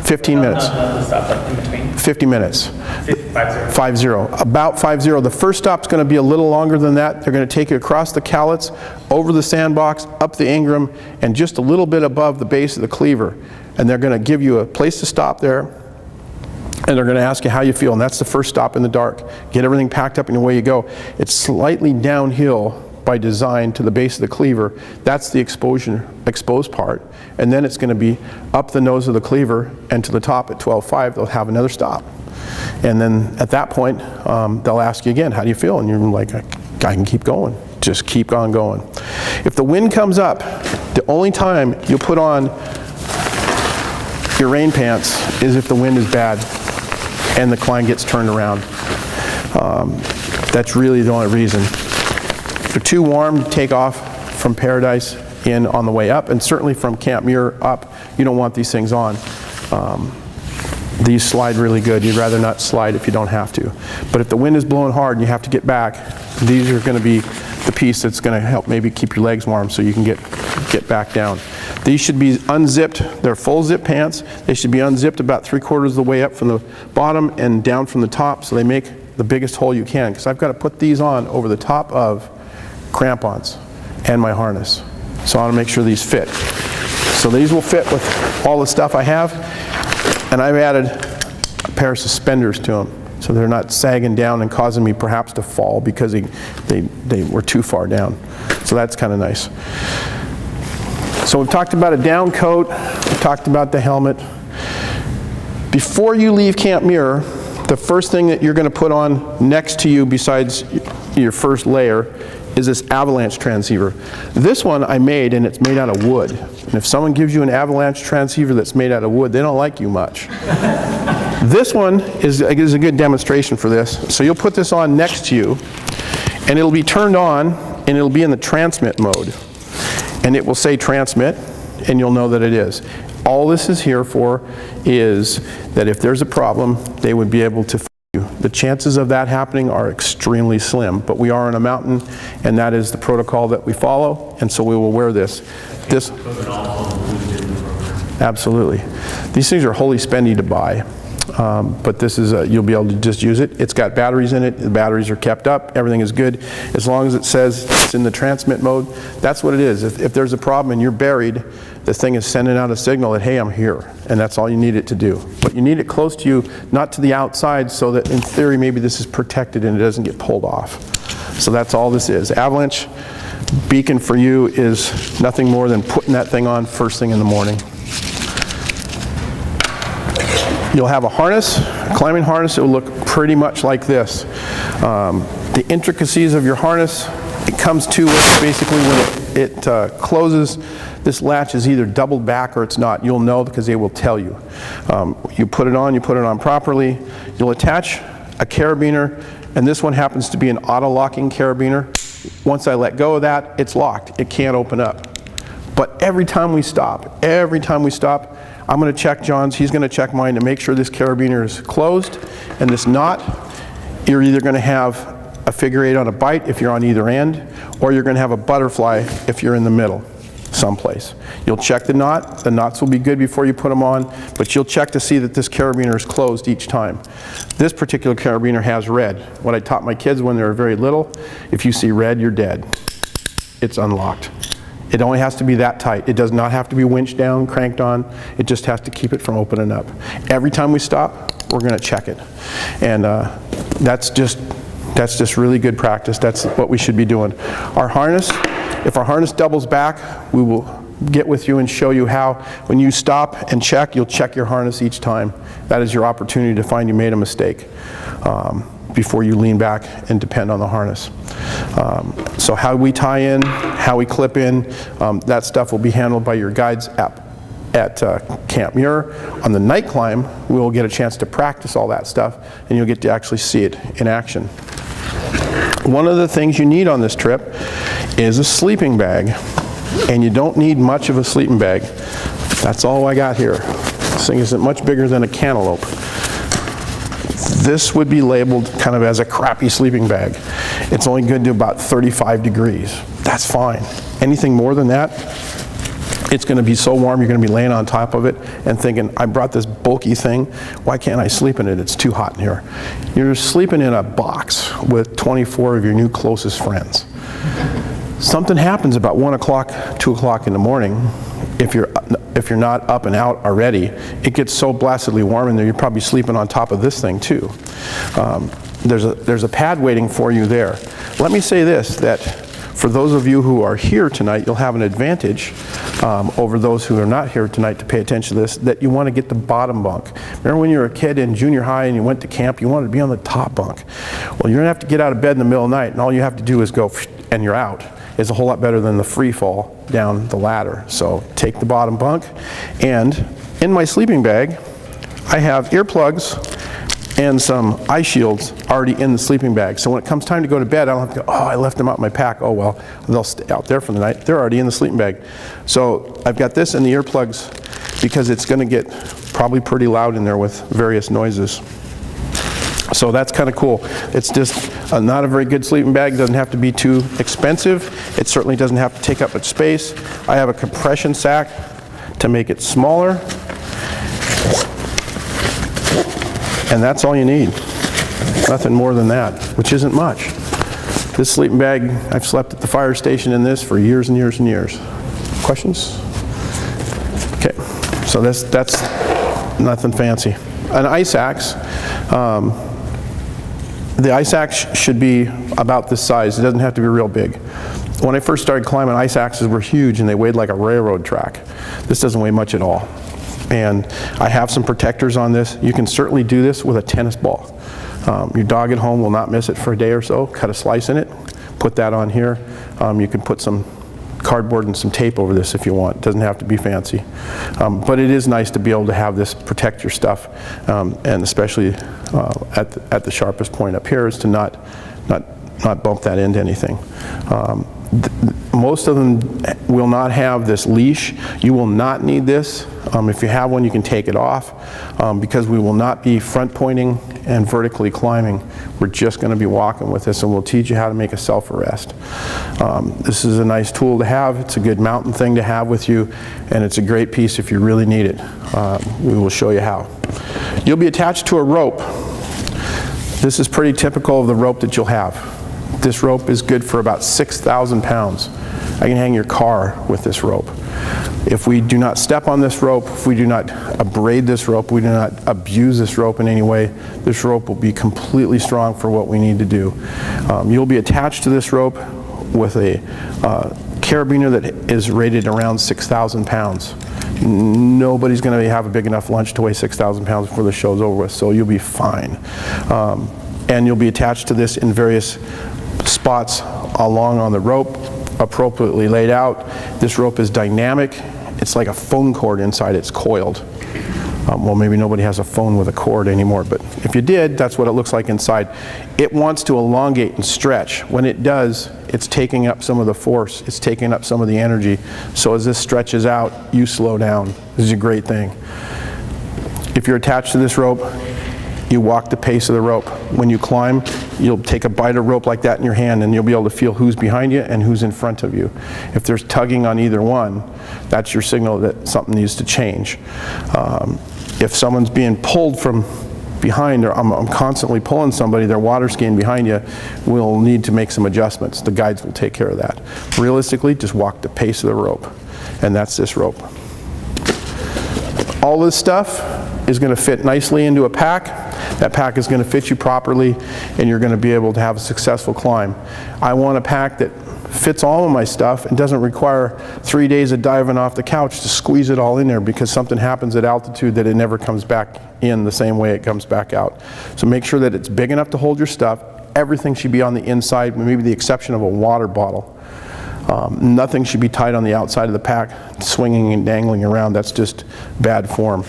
15 minutes. The stop like in between. 50 minutes. 5-0. About 5-0. The first stop's going to be a little longer than that. They're going to take you across the Cowlitz, over the sandbox, up the Ingram, and just a little bit above the base of the cleaver. And they're going to give you a place to stop there, and they're going to ask you how you feel, and that's the first stop in the dark. Get everything packed up and away you go. It's slightly downhill by design to the base of the cleaver. That's the exposed part. And then it's going to be up the nose of the cleaver and to the top at 12.5, they'll have another stop. And then at that point, they'll ask you again, how do you feel? And you're like, I can keep going. Just keep on going. If the wind comes up, the only time you'll put on your rain pants is if the wind is bad and the climb gets turned around. That's really the only reason. If they're too warm to take off from Paradise in on the way up, and certainly from Camp Muir up, you don't want these things on. These slide really good. You'd rather not slide if you don't have to. But if the wind is blowing hard and you have to get back, these are going to be the piece that's going to help maybe keep your legs warm so you can get back down. These should be unzipped. They're full zip pants. They should be unzipped about 3/4 of the way up from the bottom and down from the top, so they make the biggest hole you can, because I've got to put these on over the top of crampons and my harness. So I want to make sure these fit. So these will fit with all the stuff I have, and I've added a pair of suspenders to them so they're not sagging down and causing me perhaps to fall because they were too far down. So that's kind of nice. So we've talked about a down coat, we've talked about the helmet. Before you leave Camp Muir, the first thing that you're going to put on next to you besides your first layer is this avalanche transceiver. This one I made, and it's made out of wood. And if someone gives you an avalanche transceiver that's made out of wood, they don't like you much. This one is a good demonstration for this. So you'll put this on next to you, and it'll be turned on, and it'll be in the transmit mode. And it will say transmit, and you'll know that it is. All this is here for is that if there's a problem, they would be able to find you. The chances of that happening are extremely slim, but we are on a mountain, and that is the protocol that we follow, and so we will wear this. Absolutely. These things are wholly spendy to buy. But this is, you'll be able to just use it. It's got batteries in it. The batteries are kept up. Everything is good. As long as it says it's in the transmit mode, that's what it is. If there's a problem and you're buried, the thing is sending out a signal that, hey, I'm here. And that's all you need it to do. But you need it close to you, not to the outside, so that in theory maybe this is protected and it doesn't get pulled off. So that's all this is. Avalanche beacon for you is nothing more than putting that thing on first thing in the morning. You'll have a harness, a climbing harness. It will look pretty much like this. The intricacies of your harness, it comes to basically when it closes, this latch is either doubled back or it's not. You'll know because they will tell you. You put it on properly. You'll attach a carabiner, and this one happens to be an auto-locking carabiner. Once I let go of that, it's locked. It can't open up. But every time we stop, I'm going to check John's, he's going to check mine to make sure this carabiner is closed, and this knot, you're either going to have a figure 8 on a bite if you're on either end, or you're going to have a butterfly if you're in the middle someplace. You'll check the knot. The knots will be good before you put them on, but you'll check to see that this carabiner is closed each time. This particular carabiner has red. What I taught my kids when they were very little, if you see red, you're dead. It's unlocked. It only has to be that tight. It does not have to be winched down, cranked on. It just has to keep it from opening up. Every time we stop, we're going to check it. And that's just really good practice. That's what we should be doing. Our harness, if our harness doubles back, we will get with you and show you how, when you stop and check, you'll check your harness each time. That is your opportunity to find you made a mistake before you lean back and depend on the harness. So how we tie in, how we clip in, that stuff will be handled by your guides at Camp Muir. On the night climb, we will get a chance to practice all that stuff, and you'll get to actually see it in action. One of the things you need on this trip is a sleeping bag, and you don't need much of a sleeping bag. That's all I got here. This thing isn't much bigger than a cantaloupe. This would be labeled kind of as a crappy sleeping bag. It's only good to about 35 degrees. That's fine. Anything more than that, it's going to be so warm you're going to be laying on top of it and thinking, I brought this bulky thing, why can't I sleep in it? It's too hot in here. You're sleeping in a box with 24 of your new closest friends. Something happens about 1 o'clock, 2 o'clock in the morning. If you're not up and out already, it gets so blastedly warm in there, you're probably sleeping on top of this thing too. There's a pad waiting for you there. Let me say this, that for those of you who are here tonight, you'll have an advantage over those who are not here tonight to pay attention to this, that you want to get the bottom bunk. Remember when you were a kid in junior high and you went to camp, you wanted to be on the top bunk. Well, you're going to have to get out of bed in the middle of the night, and all you have to do is go and you're out. Is a whole lot better than the free fall down the ladder. So take the bottom bunk, and in my sleeping bag I have earplugs and some eye shields already in the sleeping bag. So when it comes time to go to bed, I don't have to go, oh, I left them out in my pack. Oh well, they'll stay out there for the night. They're already in the sleeping bag. So I've got this and the earplugs because it's going to get probably pretty loud in there with various noises. So that's kind of cool. It's just not a very good sleeping bag. It doesn't have to be too expensive. It certainly doesn't have to take up much space. I have a compression sack to make it smaller. And that's all you need. Nothing more than that, which isn't much. This sleeping bag, I've slept at the fire station in this for years and years and years. Questions? Okay, so that's nothing fancy. An ice axe. The ice axe should be about this size. It doesn't have to be real big. When I first started climbing, ice axes were huge and they weighed like a railroad track. This doesn't weigh much at all. And I have some protectors on this. You can certainly do this with a tennis ball. Your dog at home will not miss it for a day or so. Cut a slice in it, put that on here. You can put some cardboard and some tape over this if you want. It doesn't have to be fancy. But it is nice to be able to have this protect your stuff, and especially at the sharpest point up here is to not bump that into anything. Most of them will not have this leash. You will not need this. If you have one, you can take it off, because we will not be front pointing and vertically climbing. We're just going to be walking with this, and we'll teach you how to make a self-arrest. This is a nice tool to have. It's a good mountain thing to have with you, and it's a great piece if you really need it. We will show you how. You'll be attached to a rope. This is pretty typical of the rope that you'll have. This rope is good for about 6,000 pounds. I can hang your car with this rope. If we do not step on this rope, if we do not abrade this rope, we do not abuse this rope in any way, this rope will be completely strong for what we need to do. You'll be attached to this rope with a carabiner that is rated around 6,000 pounds. Nobody's going to have a big enough lunch to weigh 6,000 pounds before the show's over with, so you'll be fine. And you'll be attached to this in various spots along on the rope, appropriately laid out. This rope is dynamic. It's like a phone cord inside. It's coiled. Well, maybe nobody has a phone with a cord anymore, but if you did, that's what it looks like inside. It wants to elongate and stretch. When it does, it's taking up some of the force. It's taking up some of the energy. So as this stretches out, you slow down. This is a great thing. If you're attached to this rope, you walk the pace of the rope. When you climb, you'll take a bite of rope like that in your hand, and you'll be able to feel who's behind you and who's in front of you. If there's tugging on either one, that's your signal that something needs to change. If someone's being pulled from behind, or I'm constantly pulling somebody, their water skiing behind you, we'll need to make some adjustments. The guides will take care of that. Realistically, just walk the pace of the rope, and that's this rope. All this stuff is going to fit nicely into a pack. That pack is going to fit you properly, and you're going to be able to have a successful climb. I want a pack that fits all of my stuff and doesn't require 3 days of diving off the couch to squeeze it all in there, because something happens at altitude that it never comes back in the same way it comes back out. So make sure that it's big enough to hold your stuff. Everything should be on the inside, with maybe the exception of a water bottle. Nothing should be tied on the outside of the pack, swinging and dangling around. That's just bad form.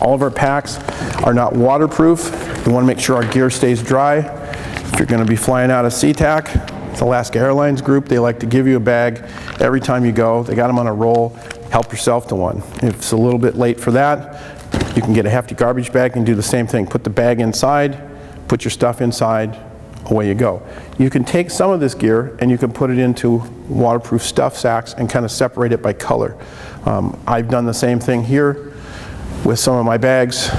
All of our packs are not waterproof. We want to make sure our gear stays dry. If you're going to be flying out of SeaTac, it's Alaska Airlines Group, they like to give you a bag every time you go. They got them on a roll. Help yourself to one. If it's a little bit late for that, you can get a hefty garbage bag and do the same thing. Put the bag inside, put your stuff inside, away you go. You can take some of this gear and you can put it into waterproof stuff sacks and kind of separate it by color. I've done the same thing here with some of my bags.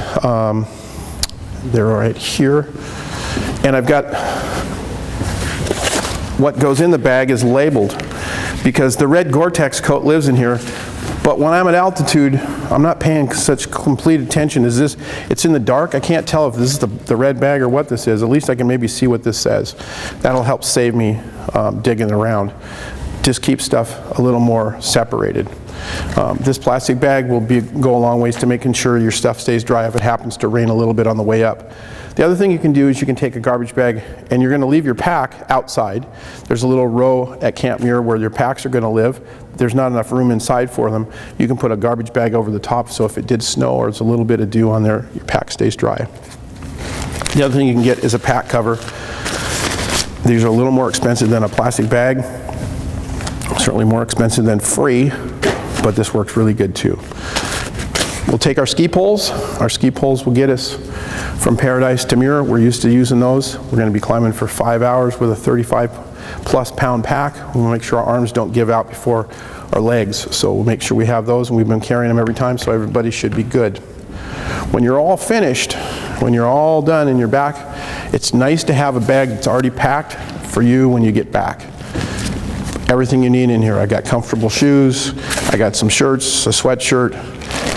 They're right here. And I've got, what goes in the bag is labeled, because the red Gore-Tex coat lives in here, but when I'm at altitude, I'm not paying such complete attention. It's in the dark. I can't tell if this is the red bag or what this is. At least I can maybe see what this says. That'll help save me digging around. Just keep stuff a little more separated. This plastic bag will go a long ways to making sure your stuff stays dry if it happens to rain a little bit on the way up. The other thing you can do is you can take a garbage bag, and you're going to leave your pack outside. There's a little row at Camp Muir where your packs are going to live. There's not enough room inside for them. You can put a garbage bag over the top, so if it did snow or there's a little bit of dew on there, your pack stays dry. The other thing you can get is a pack cover. These are a little more expensive than a plastic bag. Certainly more expensive than free, but this works really good too. We'll take our ski poles. Our ski poles will get us from Paradise to Muir. We're used to using those. We're going to be climbing for 5 hours with a 35+ pound pack. We'll make sure our arms don't give out before our legs. So we'll make sure we have those, and we've been carrying them every time, so everybody should be good. When you're all finished, when you're all done and you're back, it's nice to have a bag that's already packed for you when you get back. Everything you need in here. I got comfortable shoes, I got some shirts, a sweatshirt,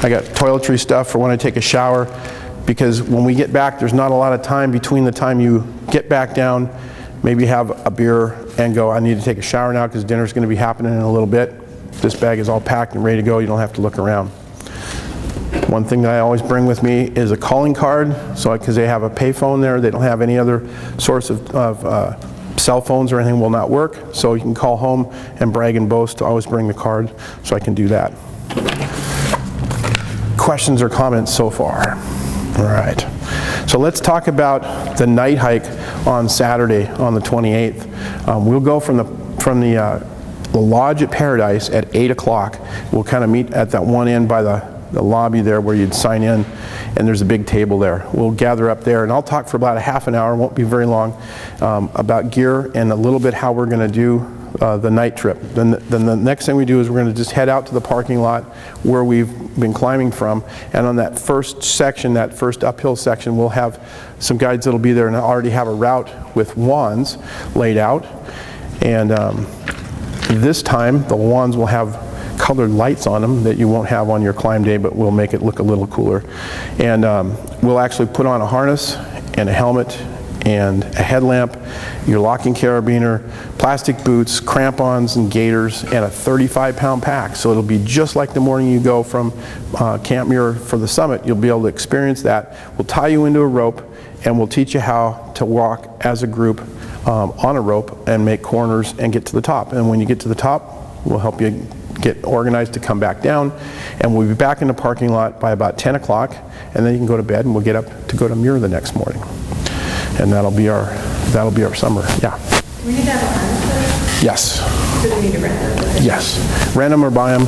I got toiletry stuff for when I take a shower, because when we get back, there's not a lot of time between the time you get back down, maybe have a beer and go, I need to take a shower now because dinner's going to be happening in a little bit. This bag is all packed and ready to go. You don't have to look around. One thing that I always bring with me is a calling card, so because they have a payphone there, they don't have any other source of cell phones or anything will not work, so you can call home and brag and boast to always bring the card, so I can do that. Questions or comments so far? All right. So let's talk about the night hike on Saturday, on the 28th. We'll go from the Lodge at Paradise at 8 o'clock. We'll kind of meet at that one end by the lobby there where you'd sign in, and there's a big table there. We'll gather up there, and I'll talk for about a half an hour, won't be very long, about gear and a little bit how we're going to do the night trip. Then the next thing we do is we're going to just head out to the parking lot where we've been climbing from, and on that first section, that first uphill section, we'll have some guides that'll be there and already have a route with wands laid out. And this time the wands will have colored lights on them that you won't have on your climb day, but we'll make it look a little cooler. And we'll actually put on a harness and a helmet and a headlamp, your locking carabiner, plastic boots, crampons and gaiters, and a 35-pound pack. So it'll be just like the morning you go from Camp Muir for the summit. You'll be able to experience that. We'll tie you into a rope, and we'll teach you how to walk as a group on a rope and make corners and get to the top. And when you get to the top, we'll help you get organized to come back down, and we'll be back in the parking lot by about 10 o'clock, and then you can go to bed, and we'll get up to go to Muir the next morning. And that'll be our summer. Yeah. Do we need to have a harness? Yes. Do we need to rent them? Yes. Rent them or buy them,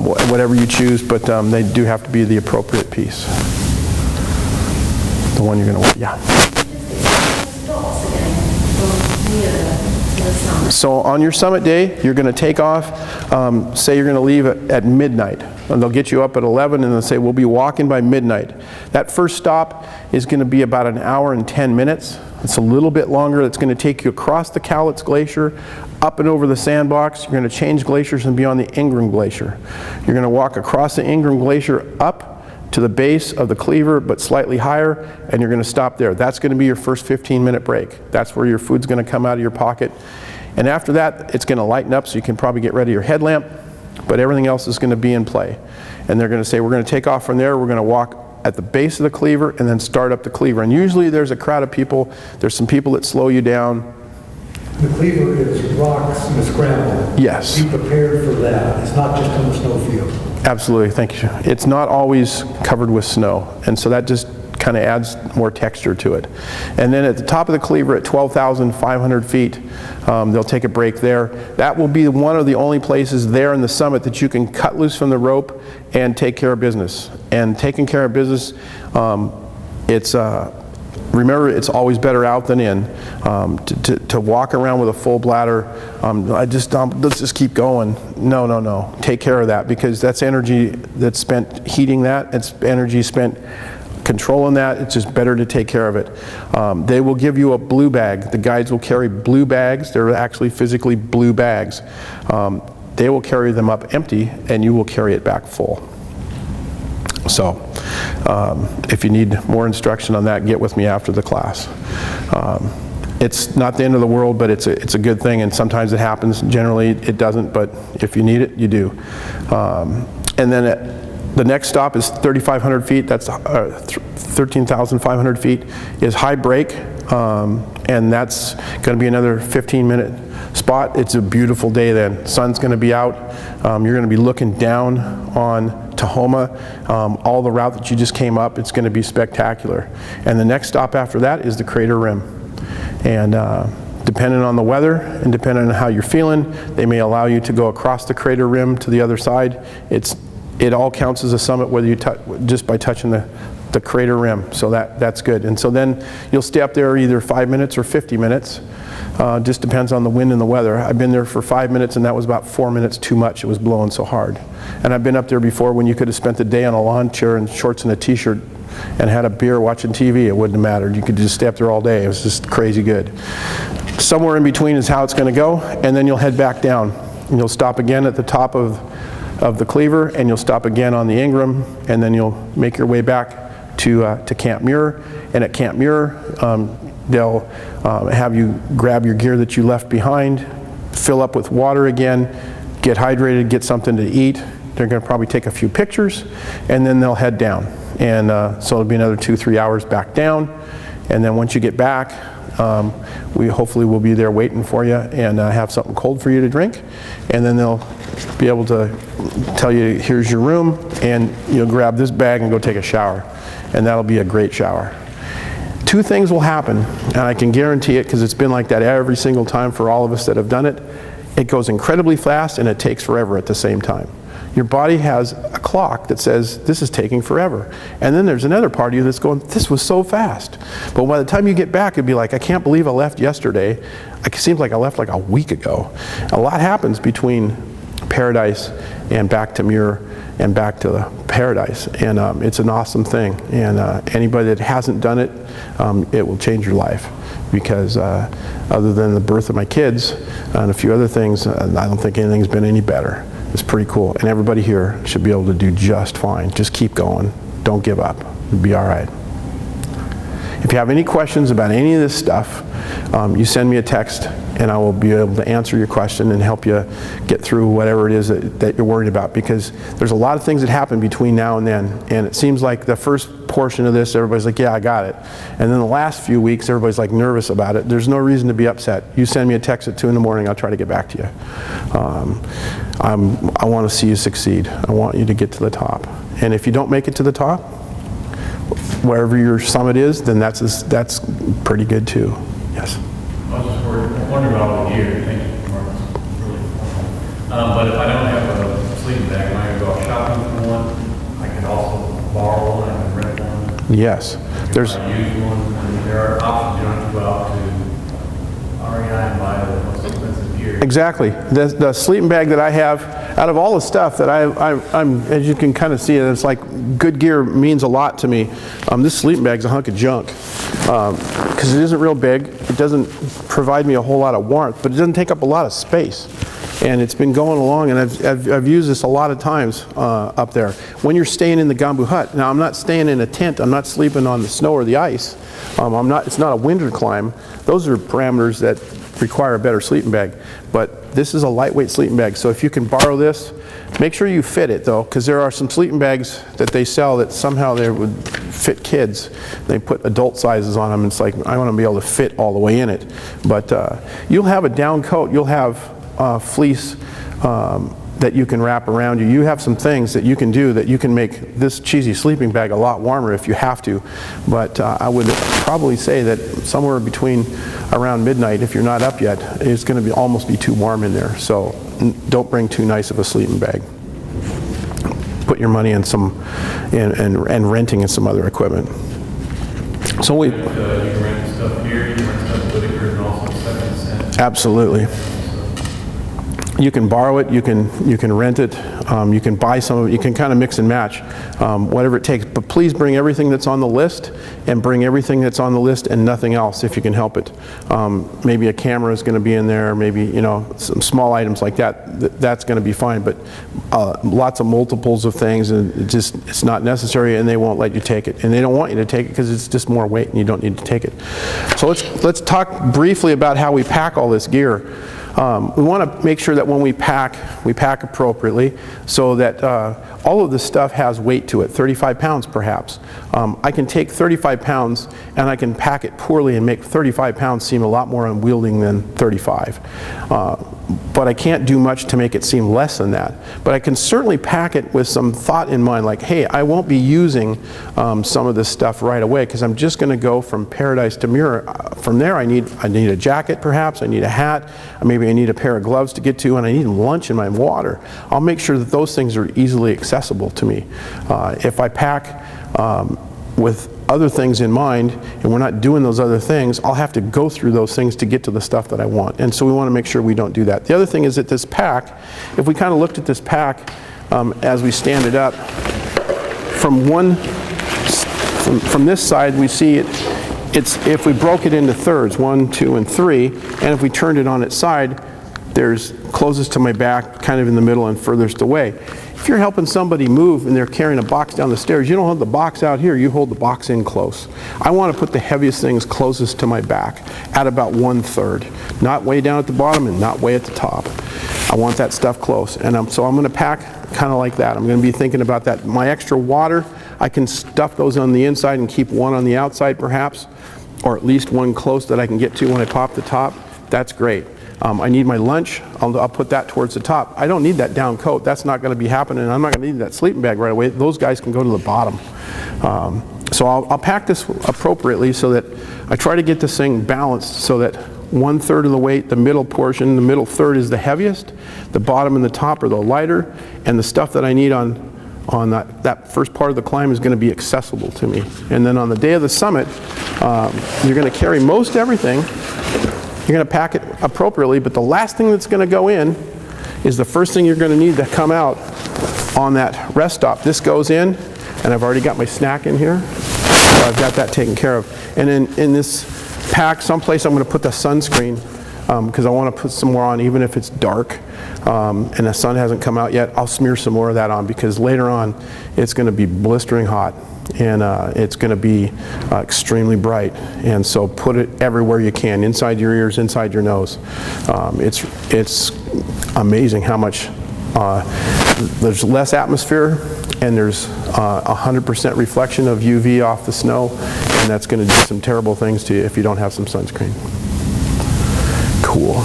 whatever you choose, but they do have to be the appropriate piece. The one you're going to wear. Yeah. So on your summit day, you're going to take off, say you're going to leave at midnight, and they'll get you up at 11 and they'll say we'll be walking by midnight. That first stop is going to be about an hour and 10 minutes. It's a little bit longer. It's going to take you across the Cowlitz Glacier, up and over the sandbox. You're going to change glaciers and be on the Ingram Glacier. You're going to walk across the Ingram Glacier up to the base of the Cleaver, but slightly higher, and you're going to stop there. That's going to be your first 15-minute break. That's where your food's going to come out of your pocket. And after that, it's going to lighten up, so you can probably get rid of your headlamp, but everything else is going to be in play. And they're going to say, we're going to take off from there, we're going to walk at the base of the Cleaver and then start up the Cleaver. And usually there's a crowd of people, there's some people that slow you down. The Cleaver is rocks and a scramble. Yes. Be prepared for that. It's not just on the snowfield. Absolutely, thank you. It's not always covered with snow, and so that just kind of adds more texture to it. And then at the top of the Cleaver at 12,500 feet, they'll take a break there. That will be one of the only places there in the summit that you can cut loose from the rope and take care of business. And taking care of business, remember, it's always better out than in. To walk around with a full bladder, let's just keep going. No. Take care of that, because that's energy that's spent heating that. It's energy spent controlling that. It's just better to take care of it. They will give you a blue bag. The guides will carry blue bags. They're actually physically blue bags. They will carry them up empty, and you will carry it back full. So if you need more instruction on that, get with me after the class. It's not the end of the world, but it's a good thing, and sometimes it happens. Generally it doesn't, but if you need it, you do. And then the next stop is 3,500 feet. That's 13,500 feet is High Break, and that's going to be another 15-minute spot. It's a beautiful day then. Sun's going to be out. You're going to be looking down on Tahoma, all the route that you just came up. It's going to be spectacular. And the next stop after that is the Crater Rim. And depending on the weather and depending on how you're feeling, they may allow you to go across the Crater Rim to the other side. It all counts as a summit whether you just by touching the Crater Rim, so that's good. And so then you'll stay up there either 5 minutes or 50 minutes. Just depends on the wind and the weather. I've been there for 5 minutes, and that was about 4 minutes too much. It was blowing so hard. And I've been up there before when you could have spent the day on a lawn chair and shorts and a t-shirt and had a beer watching TV. It wouldn't have mattered. You could just stay up there all day. It was just crazy good. Somewhere in between is how it's going to go, and then you'll head back down. And you'll stop again at the top of the Cleaver, and you'll stop again on the Ingram, and then you'll make your way back to Camp Muir. And at Camp Muir, they'll have you grab your gear that you left behind, fill up with water again, get hydrated, get something to eat. They're going to probably take a few pictures, and then they'll head down. And so it'll be another 2-3 hours back down. And then once you get back, We hopefully will be there waiting for you and have something cold for you to drink, and then they'll be able to tell you, here's your room, and you'll grab this bag and go take a shower, and that'll be a great shower. Two things will happen, and I can guarantee it because it's been like that every single time for all of us that have done it. It goes incredibly fast and it takes forever at the same time. Your body has a clock that says, this is taking forever. And then there's another part of you that's going, this was so fast. But by the time you get back, it'd be like, I can't believe I left yesterday. It seems like I left like a week ago. A lot happens between paradise and back to Muir and back to the paradise. And it's an awesome thing. And anybody that hasn't done it, it will change your life. Because other than the birth of my kids and a few other things, I don't think anything's been any better. It's pretty cool, and everybody here should be able to do just fine. Just keep going. Don't give up. You'll be all right. If you have any questions about any of this stuff, you send me a text, and I will be able to answer your question and help you get through whatever it is that you're worried about, because there's a lot of things that happen between now and then, and it seems like the first portion of this, everybody's like, yeah, I got it. And then the last few weeks, everybody's like nervous about it. There's no reason to be upset. You send me a text at 2 in the morning, I'll try to get back to you. I want to see you succeed. I want you to get to the top. And if you don't make it to the top, wherever your summit is, then that's pretty good too. Yes? I was just wondering about the gear. Thank you, Mark. Really helpful. But if I don't have a sleeping bag, am I going to go out shopping for one? I can also borrow one, I can rent one. Yes. There's I use one. I mean, there are options. You don't have to go out to REI and buy the most expensive gear. exactly. The sleeping bag that I have, out of all the stuff that I'm, as you can kind of see, it's like good gear means a lot to me. This sleeping bag's a hunk of junk because it isn't real big. It doesn't provide me a whole lot of warmth, but it doesn't take up a lot of space. And it's been going along, and I've used this a lot of times up there. When you're staying in the Gambu hut, now I'm not staying in a tent, I'm not sleeping on the snow or the ice, it's not a winter climb. Those are parameters that require a better sleeping bag. But this is a lightweight sleeping bag, so if you can borrow this, make sure you fit it though, because there are some sleeping bags that they sell that somehow they would fit kids. They put adult sizes on them, and it's like, I want to be able to fit all the way in it. But you'll have a down coat, you'll have fleece that you can wrap around you. You have some things that you can do that you can make this cheesy sleeping bag a lot warmer if you have to. But I would probably say that somewhere between around midnight, if you're not up yet, it's going to almost be too warm in there. So don't bring too nice of a sleeping bag. Put your money in some and renting in some other equipment. So You can rent stuff here, you can rent stuff at Whitaker, and also 2nd Cent. absolutely. You can borrow it, you can rent it, you can buy some of it, you can kind of mix and match, whatever it takes. But please bring everything that's on the list, and bring everything that's on the list and nothing else if you can help it. Maybe a camera is going to be in there, maybe some small items like that. That's going to be fine. But lots of multiples of things, and it's not necessary, and they won't let you take it, and they don't want you to take it because it's just more weight, and you don't need to take it. So let's talk briefly about how we pack all this gear. We want to make sure that when we pack appropriately, so that all of this stuff has weight to it, 35 pounds perhaps. I can take 35 pounds and I can pack it poorly and make 35 pounds seem a lot more unwielding than 35. But I can't do much to make it seem less than that. But I can certainly pack it with some thought in mind, like, hey, I won't be using some of this stuff right away because I'm just going to go from Paradise to Muir. From there, I need a jacket perhaps, I need a hat, maybe I need a pair of gloves to get to, and I need lunch and my water. I'll make sure that those things are easily accessible to me. If I pack with other things in mind, and we're not doing those other things, I'll have to go through those things to get to the stuff that I want. And so we want to make sure we don't do that. The other thing is that this pack, if we kind of looked at this pack as we stand it up, from this side we see it's if we broke it into thirds, 1, 2, and 3, and if we turned it on its side, there's closest to my back, kind of in the middle, and furthest away. If you're helping somebody move and they're carrying a box down the stairs, you don't hold the box out here, you hold the box in close. I want to put the heaviest things closest to my back at about 1/3. Not way down at the bottom and not way at the top. I want that stuff close. And so I'm going to pack kind of like that. I'm going to be thinking about that. My extra water, I can stuff those on the inside and keep one on the outside perhaps. or at least one close that I can get to when I pop the top, that's great. I need my lunch, I'll put that towards the top. I don't need that down coat, that's not going to be happening. I'm not going to need that sleeping bag right away. Those guys can go to the bottom. So I'll pack this appropriately so that I try to get this thing balanced so that 1/3 of the weight, the middle portion, the middle third is the heaviest, the bottom and the top are the lighter, and the stuff that I need on that first part of the climb is going to be accessible to me. And then on the day of the summit, you're going to carry most everything. You're going to pack it appropriately, but the last thing that's going to go in is the first thing you're going to need to come out on that rest stop. This goes in, and I've already got my snack in here. So I've got that taken care of. And in this pack, someplace I'm going to put the sunscreen because I want to put some more on even if it's dark and the sun hasn't come out yet. I'll smear some more of that on because later on it's going to be blistering hot. And it's going to be extremely bright, and so put it everywhere you can, inside your ears, inside your nose. It's amazing how much there's less atmosphere, and there's 100% reflection of UV off the snow, and that's going to do some terrible things to you if you don't have some sunscreen. Cool.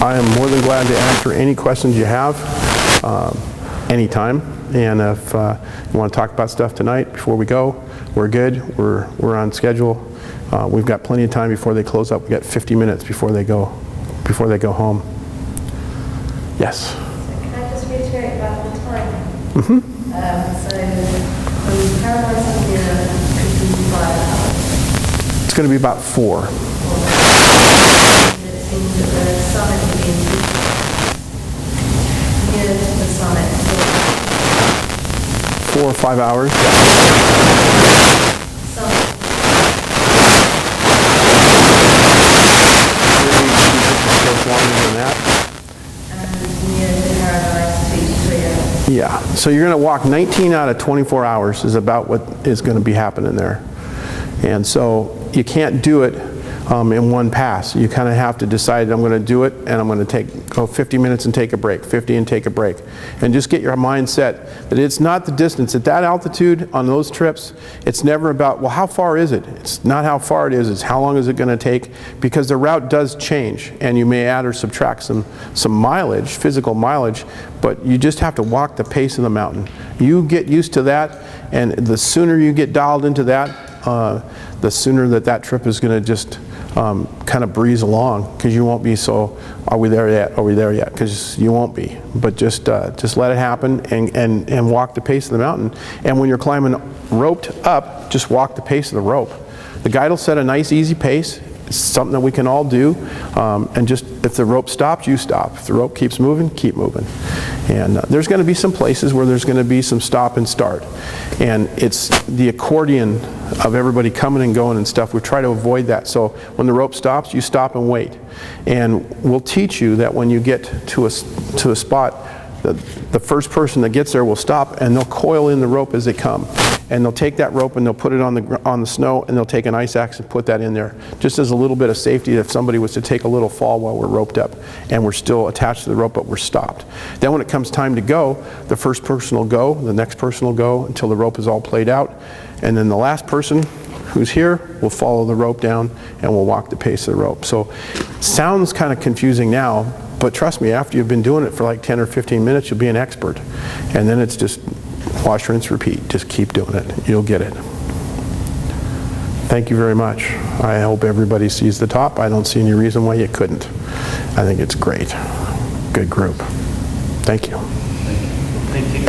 I am more than glad to answer any questions you have anytime. And if you want to talk about stuff tonight before we go, we're good. We're on schedule. We've got plenty of time before they close up. We've got 50 minutes before they go home. Yes? Can I just reiterate about the time? Mm-hmm. So from Paradise up here, could be 5 hours. It's going to be about 4. It seems that the summit will be near to the summit. 4 or 5 hours. Yeah, so you're going to walk 19 out of 24 hours is about what is going to be happening there. And so you can't do it in one pass. You kind of have to decide, I'm going to do it, and I'm going to go 50 minutes and take a break, 50 and take a break. And just get your mind set that it's not the distance. At that altitude, on those trips, it's never about, well, how far is it? It's not how far it is, it's how long is it going to take, because the route does change, and you may add or subtract some mileage, physical mileage, but you just have to walk the pace of the mountain. You get used to that, and the sooner you get dialed into that, the sooner that trip is going to just kind of breeze along, because you won't be so, are we there yet, are we there yet, because you won't be. But just let it happen and walk the pace of the mountain. And when you're climbing roped up, just walk the pace of the rope. The guide will set a nice easy pace. It's something that we can all do, and just if the rope stops, you stop. If the rope keeps moving, keep moving. And there's going to be some places where there's going to be some stop and start, and it's the accordion of everybody coming and going and stuff. We try to avoid that. So when the rope stops, you stop and wait, and we'll teach you that when you get to a spot, the first person that gets there will stop, and they'll coil in the rope as they come. And they'll take that rope and they'll put it on the snow, and they'll take an ice axe and put that in there, just as a little bit of safety if somebody was to take a little fall while we're roped up and we're still attached to the rope but we're stopped. Then when it comes time to go, the first person will go, the next person will go until the rope is all played out, and then the last person who's here will follow the rope down and will walk the pace of the rope. So sounds kind of confusing now, but trust me, after you've been doing it for like 10 or 15 minutes, you'll be an expert. And then it's just wash, rinse, repeat. Just keep doing it. You'll get it. Thank you very much. I hope everybody sees the top. I don't see any reason why you couldn't. I think it's great. Good group. Thank you. Thank you.